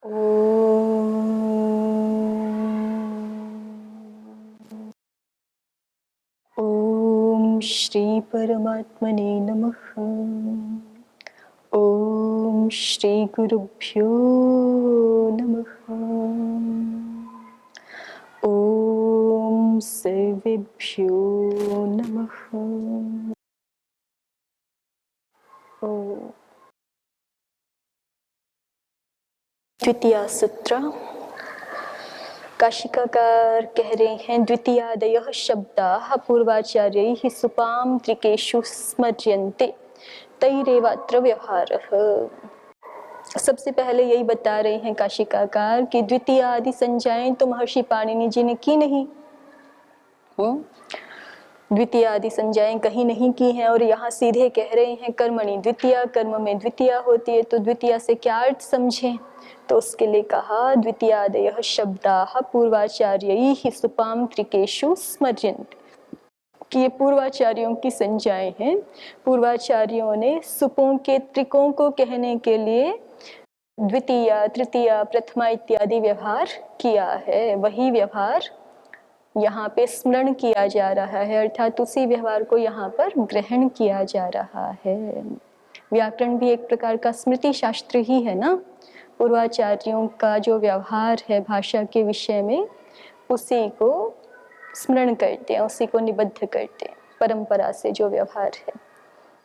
ओम श्री परमात्मने नमः। ओम श्री गुरुभ्यो नमः। ओम सर्वेभ्यो नमः। ओम द्वितीय सूत्र। काशिकाकार कह रहे हैं, द्वितीयादयः शब्दाः पूर्वाचार्यैः सुपां त्रिकेषु स्मर्यन्ते तैरेवात्र व्यवहारः। सबसे पहले यही बता रहे हैं काशिकाकार कि द्वितीय आदि संज्ञाएं तो महर्षि पाणिनि जी ने की नहीं। द्वितीय आदि संज्ञाएं कहीं नहीं की हैं और यहाँ सीधे कह रहे हैं कर्मणि द्वितीया, कर्म में द्वितीया होती है, तो द्वितीया से क्या अर्थ समझें। तो उसके लिए कहा द्वितीयादयः शब्दाः पूर्वाचार्यैः सुपां त्रिकेषु स्मर्यन्ते, कि ये पूर्वाचार्यों की संज्ञाएं हैं। पूर्वाचार्यों ने सुपों के त्रिकों को कहने के लिए द्वितीया, तृतीया, प्रथमा इत्यादि व्यवहार किया है। वही व्यवहार यहाँ पे स्मरण किया जा रहा है, अर्थात उसी व्यवहार को यहाँ पर ग्रहण किया जा रहा है। व्याकरण भी एक प्रकार का स्मृति शास्त्र ही है ना। पूर्वाचार्यों का जो व्यवहार है भाषा के विषय में, उसी को स्मरण करते हैं, उसी को निबद्ध करते हैं, परंपरा से जो व्यवहार है।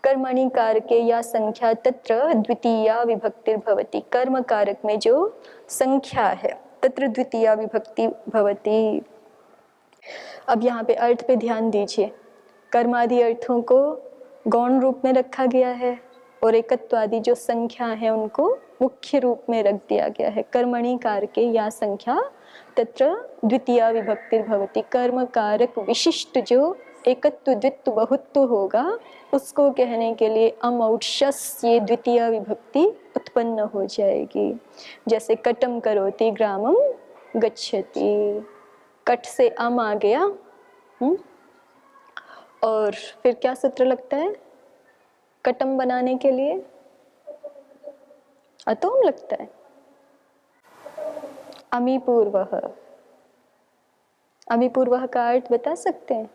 कर्मणि कारके या संख्या तत्र द्वितीया विभक्ति भवति। कर्म कारक में जो संख्या है तत्र द्वितीया विभक्ति भवति। अब यहाँ पे अर्थ पे ध्यान दीजिए। कर्मादि अर्थों को गौण रूप में रखा गया है और एकत्वादि जो संख्या है उनको मुख्य रूप में रख दिया गया है। कर्मणि कारके या संख्या तत्र द्वितीया विभक्ति भवति। कर्म कारक विशिष्ट जो एकत्व द्वित्व बहुत्व होगा, उसको कहने के लिए अम और शस ये द्वितीया विभक्ति उत्पन्न हो जाएगी। जैसे कटम करोति ग्रामम गच्छति, कट से अम आ गया। और फिर क्या सूत्र लगता है कटम बनाने के लिए? अतोम लगता है। अमी पूर्वः। अमी पूर्वः का अर्थ बता सकते हैं?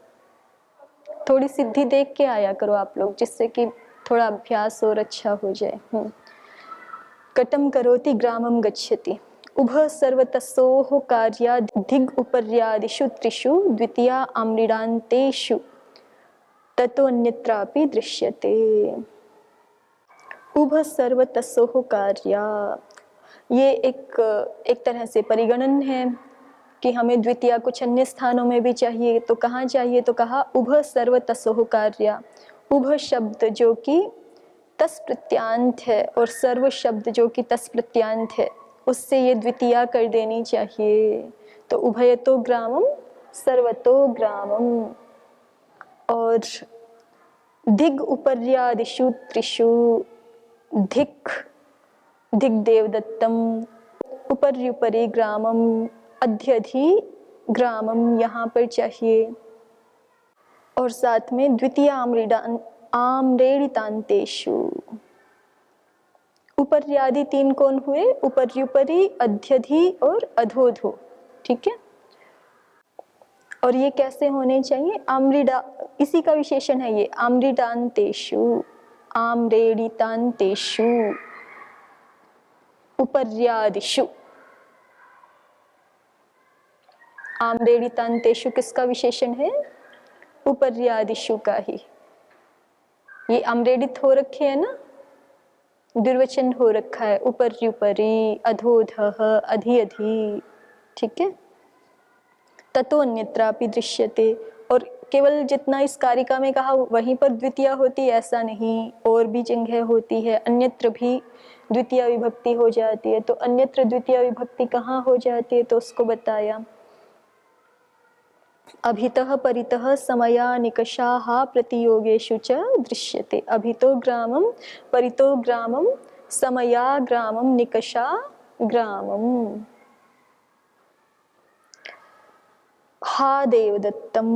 थोड़ी सिद्धि देख के आया करो आप लोग, जिससे कि थोड़ा अभ्यास और अच्छा हो जाए। कटम करोति ग्रामम गच्छति। उभः सर्वतसोः कार्याधिग उपर्यादिषु त्रिषु द्वितीया आम्रीडान्तेषु ततो अन्यत्रापि दृश्यते। उभः सर्वतसोः कार्या, ये एक तरह से परिगणन है कि हमें द्वितीया कुछ अन्य स्थानों में भी चाहिए। तो कहाँ चाहिए? तो कहा उभः सर्वतसोः कार्या। उभः शब्द जो कि तस् प्रत्यांत है और सर्व शब्द जो कि तस् प्रत्यांत है, उससे ये द्वितीया कर देनी चाहिए। तो उभयतो ग्रामम सर्वतो ग्रामम। और दिग उपर्यादिषु त्रिषु, धिक दिग देवदत्तम, उपर्युपरि ग्रामम, अध्यधि ग्रामम यहाँ पर चाहिए। और साथ में द्वितीय आम्रेडितांतेषु। उपर्यादि तीन कौन हुए? उपर्युपरि, अध्यधि और अधोधो। ठीक है। और ये कैसे होने चाहिए? आम्रीडा, इसी का विशेषण है ये, आम्रीडांतेषु, आम्रेडितांतेषु, उपर्यादिषु। आम्रेडितांतेषु किसका विशेषण है? उपर्यादिषु का ही। ये आम्रेडित हो रखे है ना, द्विवचन हो रखा है, उपर्युपरि, अधोधः, अधि अधि। ठीक है। ततो अन्यत्रापि दृश्यते। और केवल जितना इस कारिका में कहा वहीं पर द्वितीया होती, ऐसा नहीं, और भी जगह होती है, अन्यत्र भी द्वितीय विभक्ति हो जाती है। तो अन्यत्र द्वितीय विभक्ति कहाँ हो जाती है? तो उसको बताया, अभितः परितः समया निकषाः प्रतियोगेषु च दृश्यते। अभितो ग्रामम, परितो ग्रामम, समया ग्रामम, निकषा ग्रामम। हा देवदत्तम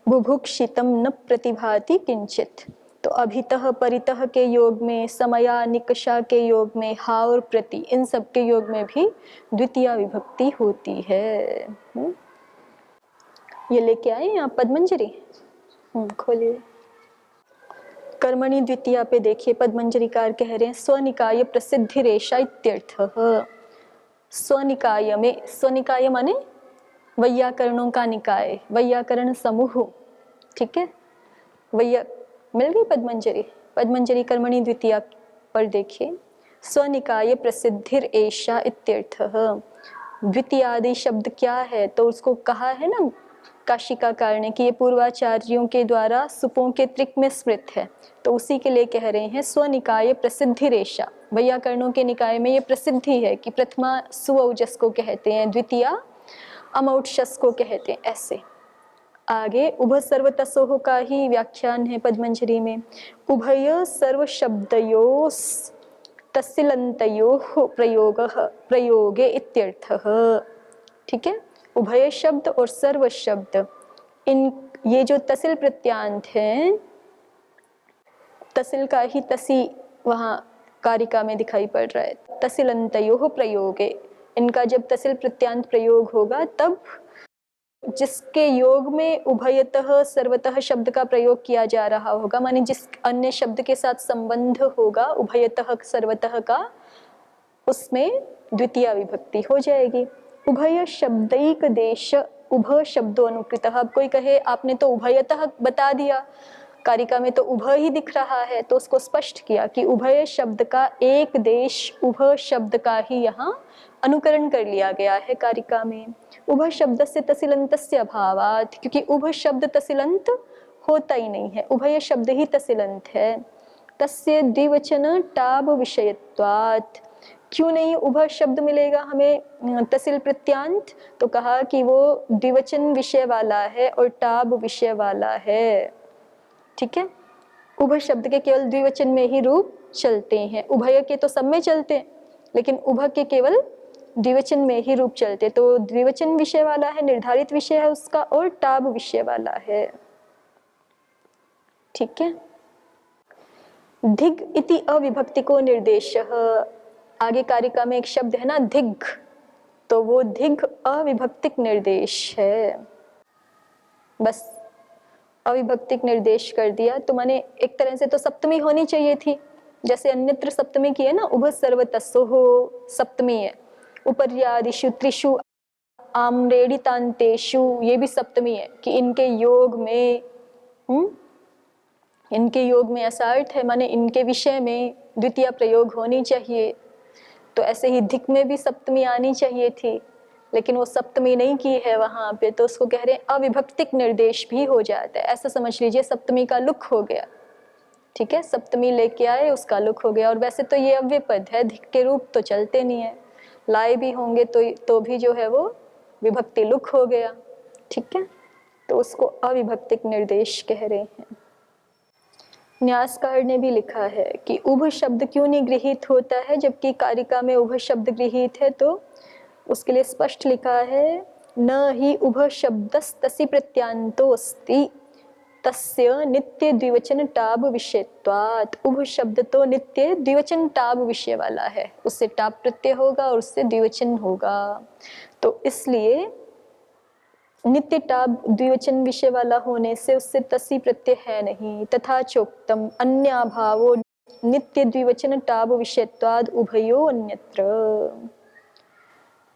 बुभुक्षितम न प्रतिभाति किंचित। तो अभितः परितः के योग में, समया निकषा के योग में, हा और प्रति, इन सब के योग में भी द्वितीया विभक्ति होती है। ये लेके आए यहाँ पद्मंजरी, खोलिए। कर्मणि द्वितीया पे देखिए, पद्मंजरीकार कह रहे हैं स्वनिकाय प्रसिद्धि रेशा इत्यर्थः। स्वनिकाय में, स्वनिकाय माने वैयाकरणों का निकाय, वैयाकरण समूह, ठीक है। वैया मिल गई पद्मंजरी, पद्मंजरी कर्मणि द्वितीया पर देखिए, स्वनिकाय प्रसिद्धिर एषा इत्यर्थः। द्वितीयादि शब्द क्या है, तो उसको कहा है ना काशिकाकार ने कि ये पूर्वाचार्यों के द्वारा सुपों के त्रिक में स्मृत है, तो उसी के लिए कह रहे हैं स्वनिकाय प्रसिद्धि रेशा। वैयाकरणों के निकाय में ये प्रसिद्धि है कि प्रथमा सुऔजस को कहते हैं, द्वितीया अमौठशस को कहते हैं, ऐसे। आगे उभय सर्वतसोह का ही व्याख्यान है पद्मंजरी में, उभय सर्व शब्दयोः तस्सिलन्तयोः प्रयोगे इत्यर्थः, ठीक है। उभय शब्द और सर्व शब्द, इन ये जो तसिल प्रत्यांत हैं, तसिल का ही तसी वहाँ कारिका में दिखाई पड़ रहा है, तसिलन्तयोः प्रयोगे, इनका जब तसिल प्रत्यांत प्रयोग होगा तब जिसके योग में उभयतः सर्वतः शब्द का प्रयोग किया जा रहा होगा, माने जिस अन्य शब्द के साथ संबंध होगा उभयतः सर्वतः का, उसमें द्वितीया विभक्ति हो जाएगी। उभय शब्दैक देश उभय शब्दों अनुकृतः। अब कोई कहे आपने तो उभयतः बता दिया, कारिका में तो उभय ही दिख रहा है, तो उसको स्पष्ट किया कि उभय शब्द का एक देश उभय शब्द का ही यहाँ अनुकरण कर लिया गया है कारिका में। उभय शब्द से तसिलंतस्य अभावात्, क्योंकि उभय शब्द तसिलंत होता ही नहीं है, उभय शब्द ही तसिलंत है। तस्य द्विवचन टाब विषयत्वात्, क्यों नहीं उभय शब्द मिलेगा हमें तसिल प्रत्यांत, तो कहा कि वो द्विवचन विषय वाला है और टाब विषय वाला है, ठीक है। उभय शब्द के केवल द्विवचन में ही रूप चलते हैं, उभय के तो सब में चलते हैं, लेकिन उभय के केवल द्विवचन में ही रूप चलते, तो द्विवचन विषय वाला है, निर्धारित विषय है उसका, और टाब विषय वाला है, ठीक है। धिग इति अविभक्ति को निर्देश, आगे कारिका में एक शब्द है ना धिग, तो वो धिग अविभक्तिक निर्देश है, बस अविभक्तिक निर्देश कर दिया, तो माने एक तरह से तो सप्तमी होनी चाहिए थी, जैसे अन्यत्र सप्तमी की है ना, उभय सर्वतसोः सप्तमी है, उपर्यादिषु त्रिषु आम्रेडितान्तेषु, ये भी सप्तमी है कि इनके योग में, इनके योग में ऐसा अर्थ है, माने इनके विषय में द्वितीय प्रयोग होनी चाहिए, तो ऐसे ही धिक में भी सप्तमी आनी चाहिए थी, लेकिन वो सप्तमी नहीं की है वहां पे, तो उसको कह रहे हैं अविभक्तिक निर्देश भी हो जाता है, ऐसा समझ लीजिए सप्तमी का लुक हो गया, ठीक है। सप्तमी लेके आए उसका लुक हो गया, और वैसे तो ये अव्यय पद है, धिक के रूप तो चलते नहीं है, लाए भी होंगे तो भी जो है वो विभक्ति लुक हो गया, ठीक है, तो उसको अविभक्तिक निर्देश कह रहे हैं। न्यासकार ने भी लिखा है कि उभ शब्द क्यों नहीं गृहीत होता है जबकि कारिका में उभ शब्द गृहीत है, तो उसके लिए स्पष्ट लिखा है न ही उभ शब्दस्तसि प्रत्यांतोस्ति तस्य नित्य द्विवचन टाब विषयत्वात्। उभ शब्द तो नित्य द्विवचन टाब विषय वाला है, उससे टाब प्रत्यय होगा और उससे द्विवचन होगा, तो इसलिए नित्य टाब द्विवचन विषय वाला होने से उससे तसी प्रत्यय है नहीं। तथा चोक्तम अन्याभावो नित्य द्विवचन टाब विषयत्वाद उभयो अन्यत्र,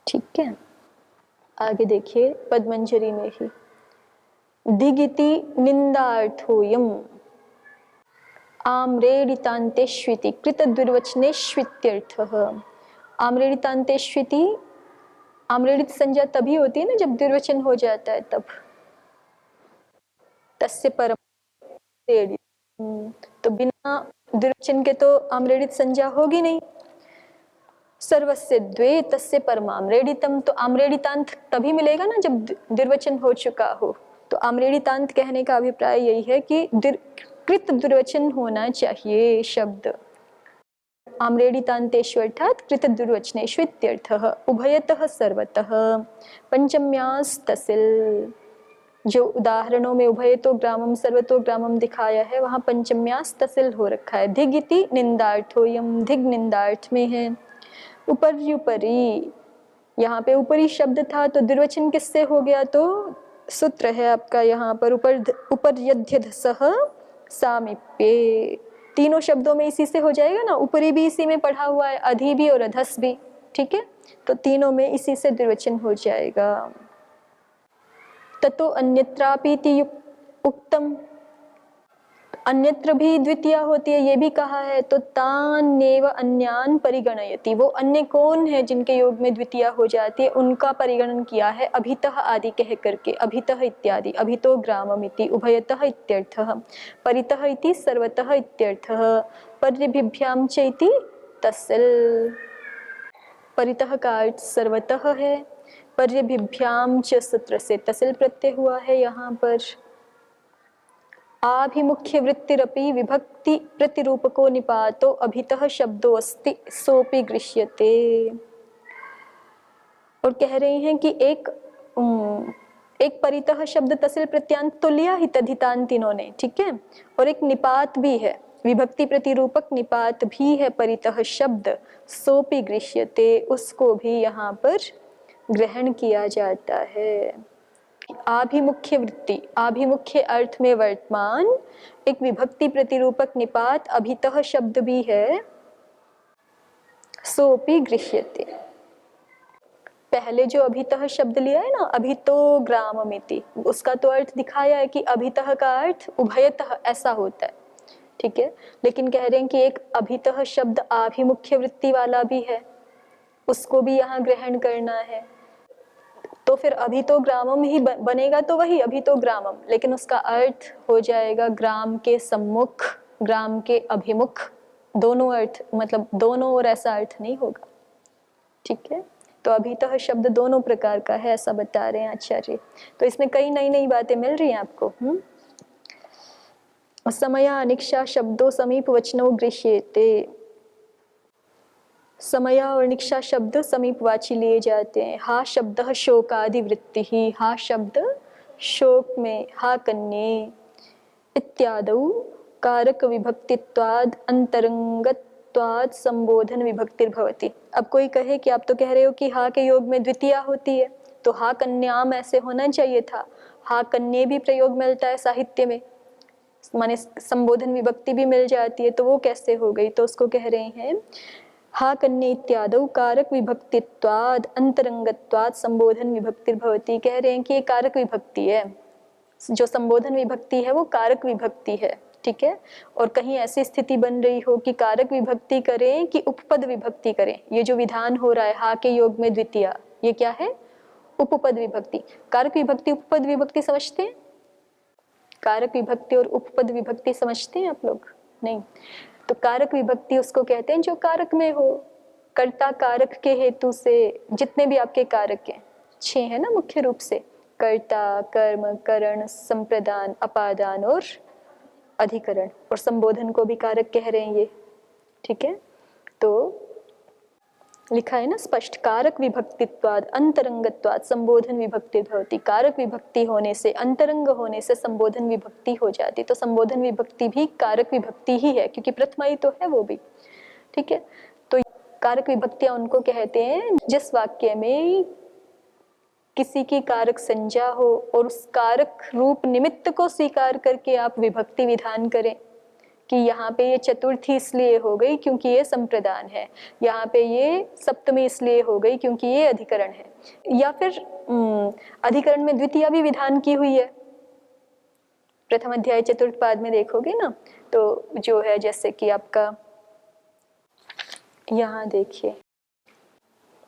ठीक है। आगे देखिए पद्मंजरी में ही दिगिति निंदार्थोयम आम्रेडितान्तेष्विति कृत द्विर्वचनेष्वित्यर्थः। आम्रेडितान्तेष्विति, आम्रेडित संज्ञा तभी होती है ना जब द्विवचन हो जाता है, तब तस्य परम, तो बिना द्विवचन के तो आम्रेडित संज्ञा होगी नहीं। सर्वस्य द्वे तस्य परमाम्रेडितम, तो आम्रेडितांत तभी मिलेगा ना जब द्विवचन हो चुका हो, तो आम्रेडितांत कहने का अभिप्राय यही है कि कृत द्विवचन होना चाहिए शब्द। आम्रेडितान्तेषु अर्थात कृत द्विवचनेषु इत्यर्थः। उभयतः सर्वतः पंचम्यास्तसिल जो उदाहरणों में उभयतो ग्रामम सर्वतो ग्रामम दिखाया है वहाँ पंचम्यास तसिल हो रखा है। धिग इति निंदार्थोयम, धिग निंदार्थ में है। उपर्युपरि, यहाँ पे ऊपरी शब्द था तो द्विवचन किससे हो गया, तो सूत्र है आपका यहाँ पर उपर्यध्यधसः सामीप्ये। तीनों शब्दों में इसी से हो जाएगा ना, ऊपरी भी इसी में पढ़ा हुआ है, अधि भी और अधस भी, ठीक है, तो तीनों में इसी से द्विवचन हो जाएगा। ततो अन्यत्रापीति उक्तम, अन्यत्र भी द्वितीया होती है ये भी कहा है, तो तान्येव अन्यान परिगणयति, वो अन्य कौन है जिनके योग में द्वितीया हो जाती है उनका परिगणन किया है अभितः आदि कह करके, अभितः इत्यादि, अभितो ग्राममिति, उभयतः इत्यर्थः, परितः इति सर्वतः इत्यर्थः, पर्यभिभ्याम च इति तस्सिल, परितः का अर्थ सर्वतः है, पर्यभिभ्याम च सूत्र से तसिल प्रत्यय हुआ है यहाँ पर। आभिमुख्य वृत्तिरपि विभक्ति प्रतिरूपको निपातो अभितः शब्दो अस्ति सोपि गृह्यते। और कह रहे हैं कि एक परितः शब्द तसिल प्रत्यांत तो लिया ही तद्धितांत इन्होंने, ठीक है, और एक निपात भी है, विभक्ति प्रतिरूपक निपात भी है परितः शब्द, सोपि गृह्यते, उसको भी यहाँ पर ग्रहण किया जाता है। आभिमुख्य वृत्ति, आभिमुख्य अर्थ में वर्तमान, एक विभक्ति प्रतिरूपक निपात अभितः शब्द भी है, सोपि गृह्यते। पहले जो अभितः शब्द लिया है ना, अभितो ग्राममिति, उसका तो अर्थ दिखाया है कि अभितः का अर्थ उभयतः ऐसा होता है, ठीक है, लेकिन कह रहे हैं कि एक अभितः शब्द आभिमुख्य वृत्ति वाला भी है, उसको भी यहाँ ग्रहण करना है। तो फिर अभितो ग्रामम ही बनेगा, तो वही अभितो ग्रामम, लेकिन उसका अर्थ हो जाएगा ग्राम के सम्मुख, ग्राम के अभिमुख, दोनों अर्थ, मतलब दोनों और ऐसा अर्थ नहीं होगा, ठीक है। तो अभितः शब्द दोनों प्रकार का है ऐसा बता रहे हैं आचार्य। तो इसमें कई नई नई बातें मिल रही हैं आपको। समया अनिक्षा शब्दों समीप वचनों गृह्येते, समया और निक्षा शब्द समीपवाची लिए जाते हैं। हा शब्द शोकादि वृत्ति ही, हा शब्द शोक में, हा कन्ये इत्यादौ कारक विभक्तित्वाद अंतरंगत्वाद संबोधन विभक्तिर्भवति। अब कोई कहे कि आप तो कह रहे हो कि हा के योग में द्वितीया होती है, तो हा कन्याम ऐसे होना चाहिए था, हा कन्ये भी प्रयोग मिलता है साहित्य में, माने संबोधन विभक्ति भी मिल जाती है, तो वो कैसे हो गई, तो उसको कह रहे हैं हा कन्ये इत्यादौ कारक विभक्तित्वाद अंतरंगत्वाद संबोधन विभक्तिर्भवति। कह रहे हैं कि ये कारक विभक्ति है, जो संबोधन विभक्ति है वो कारक विभक्ति है, ठीक है। और कहीं ऐसी स्थिति बन रही हो कि कारक विभक्ति करें कि उपपद विभक्ति करें, ये जो विधान हो रहा है हा के योग में द्वितीया, ये क्या है, उपपद विभक्ति। कारक विभक्ति उपपद विभक्ति समझते हैं, कारक विभक्ति और उपपद विभक्ति समझते हैं आप लोग, नहीं। तो कारक विभक्ति उसको कहते हैं जो कारक में हो, कर्ता कारक के हेतु से, जितने भी आपके कारक हैं 6 है ना मुख्य रूप से, कर्ता, कर्म, करण, संप्रदान, अपादान और अधिकरण, और संबोधन को भी कारक कह रहे हैं ये, ठीक है। तो लिखा है ना स्पष्ट, कारक विभक्तित्वाद अंतरंगत्वाद संबोधन विभक्ति भवति। कारक विभक्ति होने से, अंतरंग होने से संबोधन विभक्ति हो जाती, तो संबोधन विभक्ति भी कारक विभक्ति ही है, क्योंकि प्रथमा ही तो है वो भी, ठीक है। तो कारक विभक्तियां उनको कहते हैं जिस वाक्य में किसी की कारक संज्ञा हो और उस कारक रूप निमित्त को स्वीकार करके आप विभक्ति विधान करें कि यहाँ पे ये चतुर्थी इसलिए हो गई क्योंकि ये संप्रदान है, यहाँ पे ये सप्तमी इसलिए हो गई क्योंकि ये अधिकरण है, या फिर अधिकरण में द्वितीया भी विधान की हुई है। प्रथम अध्याय चतुर्थ पाद में देखोगे ना, तो जो है जैसे कि आपका यहाँ देखिए,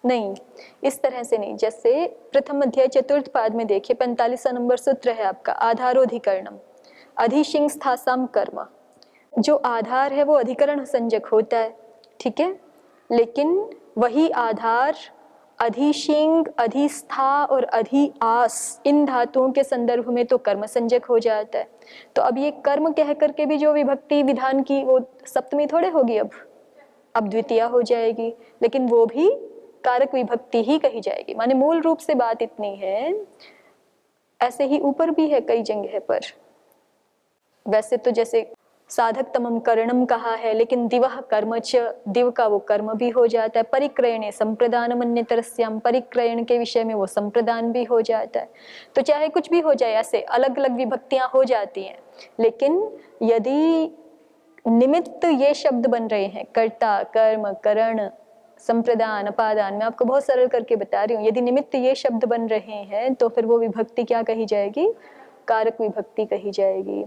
नहीं इस तरह से नहीं, जैसे प्रथम अध्याय चतुर्थ पाद में देखिए 45वां नंबर सूत्र है आपका, आधारोधिकरणम अधिशिंग स्थासाम कर्म। जो आधार है वो अधिकरण संज्ञक होता है, ठीक है, लेकिन वही आधार अधिशिंग, अधिस्था और अधिआस इन धातुओं के संदर्भ में तो कर्म संज्ञक हो जाता है। तो अब ये कर्म कह करके भी जो विभक्ति विधान की वो सप्तमी थोड़े होगी, अब द्वितीया हो जाएगी, लेकिन वो भी कारक विभक्ति ही कही जाएगी। माने मूल रूप से बात इतनी है ऐसे ही ऊपर भी है कई जगह पर। वैसे तो जैसे साधक तमम करणम कहा है, लेकिन दिवह कर्म च, दिव का वो कर्म भी हो जाता है। परिक्रयणे संप्रदानम अन्यतरस्याम, परिक्रयण के विषय में वो संप्रदान भी हो जाता है। तो चाहे कुछ भी हो जाए, ऐसे अलग अलग विभक्तियां हो जाती हैं, लेकिन यदि निमित्त ये शब्द बन रहे हैं, कर्ता, कर्म, करण, संप्रदान, अपादान, मैं आपको बहुत सरल करके बता रही हूँ, यदि निमित्त ये शब्द बन रहे हैं तो फिर वो विभक्ति क्या कही जाएगी? कारक विभक्ति कही जाएगी।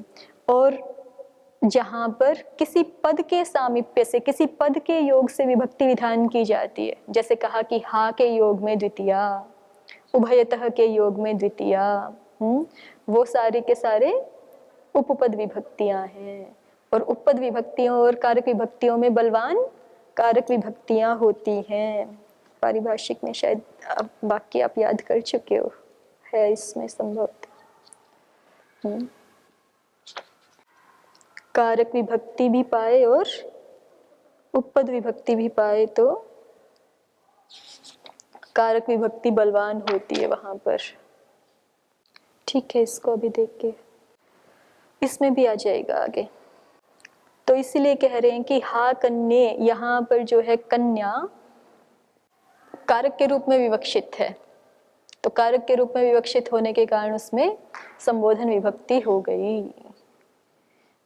और जहां पर किसी पद के सामीप्य से, किसी पद के योग से विभक्ति विधान की जाती है, जैसे कहा कि हा के योग में द्वितीया, उभयतः के योग में द्वितीया, वो सारे के सारे उपपद विभक्तियां हैं। और उपपद विभक्तियों और कारक विभक्तियों में बलवान कारक विभक्तियां होती हैं। पारिभाषिक में शायद वाक्य आप याद कर चुके हो, है इसमें संभवतः। कारक विभक्ति भी पाए और उपपद विभक्ति भी पाए तो कारक विभक्ति बलवान होती है वहां पर। ठीक है, इसको अभी देख के इसमें भी आ जाएगा आगे। तो इसीलिए कह रहे हैं कि हा कन्ये, यहाँ पर जो है कन्या कारक के रूप में विवक्षित है, तो कारक के रूप में विवक्षित होने के कारण उसमें संबोधन विभक्ति हो गई,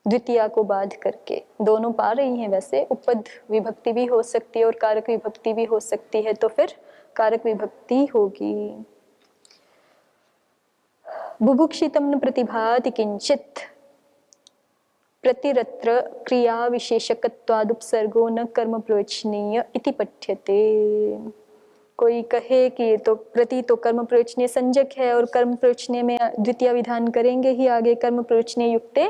द्वितीया को बाध करके। दोनों पा रही हैं, वैसे उपपद विभक्ति भी हो सकती है और कारक विभक्ति भी हो सकती है, तो फिर कारक विभक्ति होगी। बुभुक्षितम न प्रतिभाति किंचित प्रतिरत्र क्रिया विशेषकत्वादुपसर्गो न कर्म प्रयोजनीय इति पठ्यते। कोई कहे कि तो प्रति तो कर्म प्रयोजनीय संज्ञक है और कर्म प्रयोजनीय में द्वितीय विधान करेंगे ही आगे, कर्म प्रयोजनीय युक्ते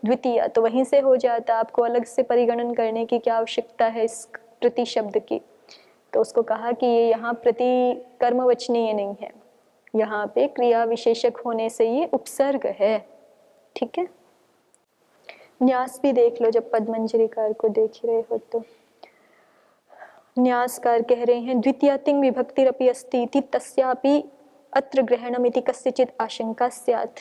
द्वितीय, तो वहीं से हो जाता, आपको अलग से परिगणन करने की क्या आवश्यकता है इस प्रति शब्द की। तो उसको कहा कि ये यहाँ प्रति कर्मवचनीय नहीं है, यहाँ पे क्रिया विशेषक होने से ये उपसर्ग है। ठीक है, न्यास भी देख लो जब पद्मंजरीकार को देख ही रहे हो तो। न्यासकार कह रहे हैं द्वितीया तिंग विभक्तिरपि अस्ति इति तस्यापि अत्र ग्रहणमिति कस्यचित् आशंका स्यात्।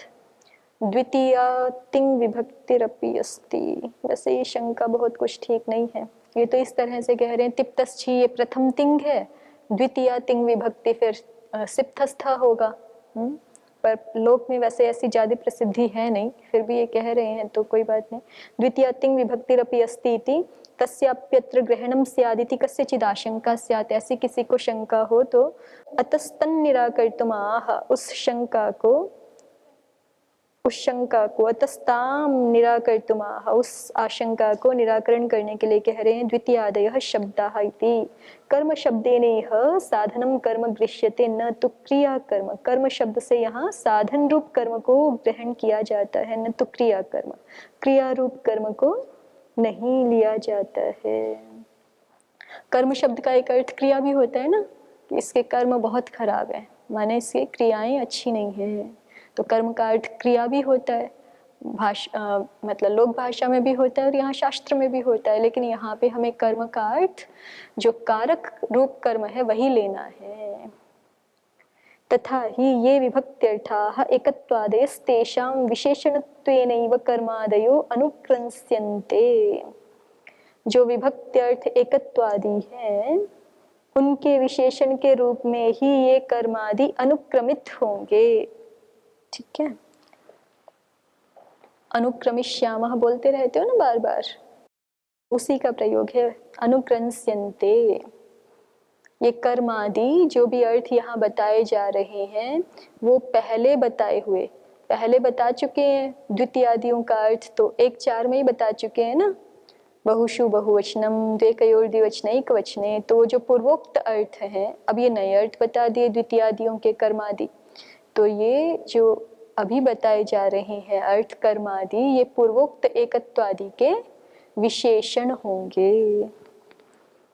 द्वितीया तिंग विभक्तिरपि अस्ति, वैसे ये शंका बहुत कुछ ठीक नहीं है। ये तो इस तरह से कह रहे हैं तिप्तस्थी ये प्रथम तिंग है, द्वितीया तिंग विभक्ति फिर सिप्तस्था होगा। पर लोक में वैसे ऐसी ज्यादा प्रसिद्धि है नहीं, फिर भी ये कह रहे हैं तो कोई बात नहीं। द्वितीया तिंग विभक्तिरपि अस्ति इति तस्याप्यत्र ग्रहणम स्यादिति कस्यचित् आशंका स्यात्, ऐसी किसी को शंका हो तो अतस्तन निराकर्तुम आह, उस शंका को अतस्ताम निराकर्तुम आह, उस आशंका को निराकरण करने के लिए कह रहे हैं द्वितीयादयः शब्दाः इति। कर्म शब्देनैह साधनम कर्म गृह्यते न तु क्रिया कर्म, कर्म शब्द से यहाँ साधन रूप कर्म को ग्रहण किया जाता है, न तो क्रिया कर्म, क्रिया रूप कर्म को नहीं लिया जाता है। कर्म शब्द का एक अर्थ क्रिया भी होता है ना, कि इसके कर्म बहुत खराब है, माने इसकी क्रियाएं अच्छी नहीं है, तो कर्म का अर्थ क्रिया भी होता है। मतलब लोक भाषा में भी होता है और यहाँ शास्त्र में भी होता है, लेकिन यहाँ पे हमें कर्म का अर्थ जो कारक रूप कर्म है वही लेना है। तथा हि ये विभक्त्यर्थाः एकत्वादयस्तेषां विशेषणत्वेनैव कर्मादयो अनुक्रंस्यन्ते। जो विभक्त्यर्थ एकत्वादि हैं उनके विशेषण के रूप में ही ये कर्मादि अनुक्रमित होंगे। ठीक है, अनुक्रमिष्यामः बोलते रहते हो ना बार बार, उसी का प्रयोग है अनुक्रंस्यन्ते। ये कर्मादि जो भी अर्थ यहाँ बताए जा रहे हैं वो पहले बता चुके हैं। द्वितीयादियों का अर्थ तो 1-4 में ही बता चुके हैं ना, बहुषु बहुवचनम द्वेकयोर द्विवचनैक वचने, तो जो पूर्वोक्त अर्थ हैं अब ये नए अर्थ बता दिए द्वितीयादियों के कर्मादि। तो ये जो अभी बताए जा रहे हैं अर्थ कर्मादि, ये पूर्वोक्त एकत्वादि के विशेषण होंगे।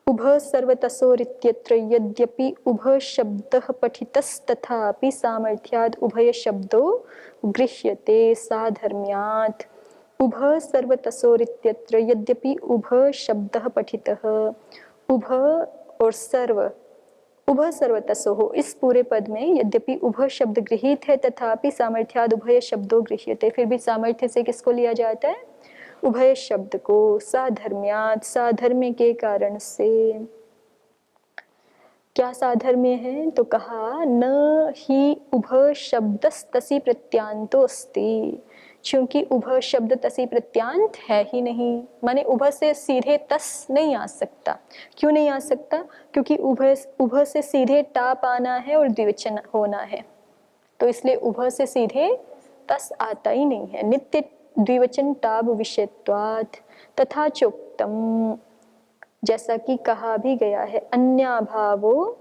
उभ सर्वतसोरित्यत्र यद्यपि उभ शब्दः पठितस्तथापि सामर्थ्याद् उभय शब्दो गृह्यते साधर्म्यात्। उभ सर्वतसोरित्यत्र यद्यपि उभ शब्दः पठितः, उभ और सर्व उभय सर्वतसो, इस पूरे पद में यद्यपि उभय शब्द गृहीत है तथापि सामर्थ्याद उभय शब्दों गृह्यते, फिर भी सामर्थ्य से किसको लिया जाता है? उभय शब्द को। साधर्म्यात्, साधर्म्य के कारण से। क्या साधर्म्य है? तो कहा न ही उभय शब्दस्तसी प्रत्यांतो अस्ति, क्योंकि उभय शब्द तसी प्रत्यांत है ही नहीं, माने उभय से सीधे तस नहीं आ सकता। क्यों नहीं आ सकता? क्योंकि उभय से सीधे टाप आना है और द्विवचन होना है, तो इसलिए उभय से सीधे तस आता ही नहीं है। नित्य द्विवचन टाप विषयत्वात् तथा चोक्तम, जैसा कि कहा भी गया है, अन्याभावो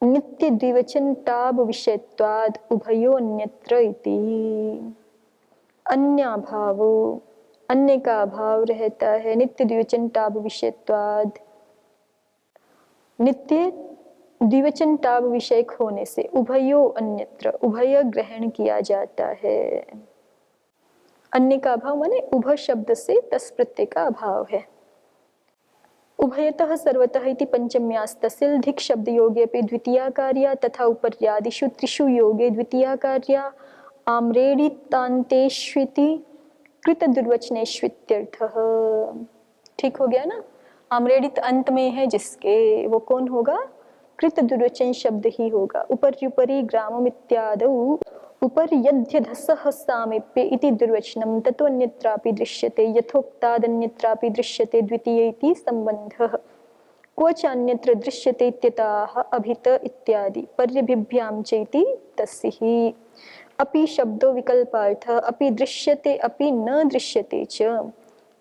नित्य द्विवचन टाप विषयत्वाद उभयो अन्यत्र इति। अन्याभावो, अन्य का अभाव रहता है, नित्य द्विवचन टाप विषयत्वाद, नित्य द्विवचन टाप विषयक होने से उभयो अन्यत्र, उभय ग्रहण किया जाता है। अन्य का अभाव माने उभय शब्द से तस् प्रत्यय का अभाव है। उभयतः सर्वतः इति पंचम्यास्तसिल धिक् शब्द योगे पे द्वितीया कार्या तथा उपर्यादिषु त्रिषु योगे द्वितीया कार्या आम्रेडितान्तेष्विति कृत दुर्वचनेष्वित्यर्थः। ठीक हो गया ना? आम्रेडित अंत में है जिसके, वो कौन होगा? कृत दुर्वचन शब्द ही होगा। उपर्युपरि ग्रामम इत्यादौ उपर्यध्यधसः सामीप्य इति दुर्वचनम ततोऽन्यत्रापि दृश्यते यथोक्तादन्यत्रापि दृश्यते द्वितीय इति संबंधः। क्वच अन्यत्र दृश्यते इत्यतः अभित इत्यादि पर्यभिभ्यां च इति तस्हि। अपि शब्दो विकल्पार्थः अपि दृश्यते अपि न दृश्यते च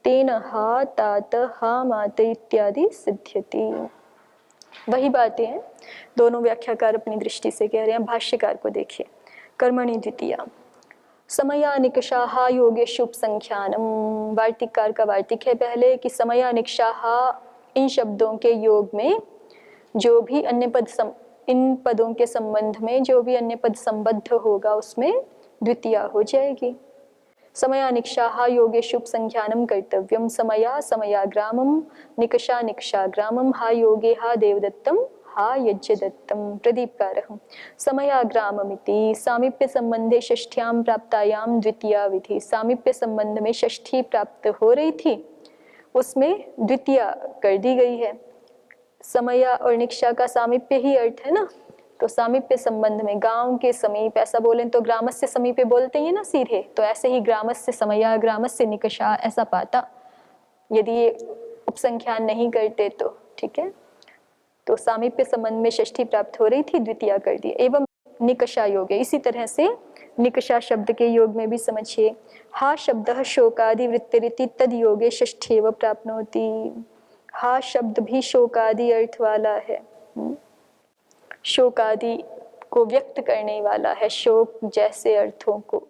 तेन हा तात हा मात इत्यादि सिद्ध्यति। वही बातें हैं, दोनों व्याख्याकार अपनी दृष्टि से कह रहे हैं। भाष्यकार को देखिए, कर्मणि द्वितीया समयानिकषाः योगेषु उपसंख्यानम, वार्तिककार का वार्तिक है पहले कि समयानिकषाः, इन शब्दों के योग में जो भी अन्य पद इन पदों के संबंध में जो भी अन्य पद संबद्ध होगा उसमें द्वितीया हो जाएगी। समयानिकषाः योगेषु उपसंख्यानम कर्तव्यम, समया समयाग्रामम, निकषा निकषाग्रामम, हा योगे हा देवदत्तम हा यज्ञदत्तम। प्रदीपकारः समयाग्राममिति सामीप्य संबंधे षष्ठ्यां प्राप्तायां द्वितीया विधि। सामीप्य संबंध में षष्ठी प्राप्त हो रही थी, उसमें द्वितीया कर दी गई है। समया और निकषा का सामीप्य ही अर्थ है ना, तो सामीप्य संबंध में गांव के समीप, ऐसा बोलें तो ग्रामस्य समीपे बोलते हैं ना सीधे, तो ऐसे ही ग्रामस्य समया ग्रामस्य निकषा ऐसा पाता, यदि ये उपसंख्यान नहीं करते तो। ठीक है, तो सामीप्य संबंध में षष्ठी प्राप्त हो रही थी, द्वितीया कर दी। एवं निकषा योग है, इसी तरह से निकषा शब्द के योग में भी समझिए, हा शब्दः शोकादि वृत्तिरिति तद योगे षष्ठीव प्राप्नोति। हा शब्द भी शोकादि अर्थ वाला है, शोकादि को व्यक्त करने वाला है, शोक जैसे अर्थों को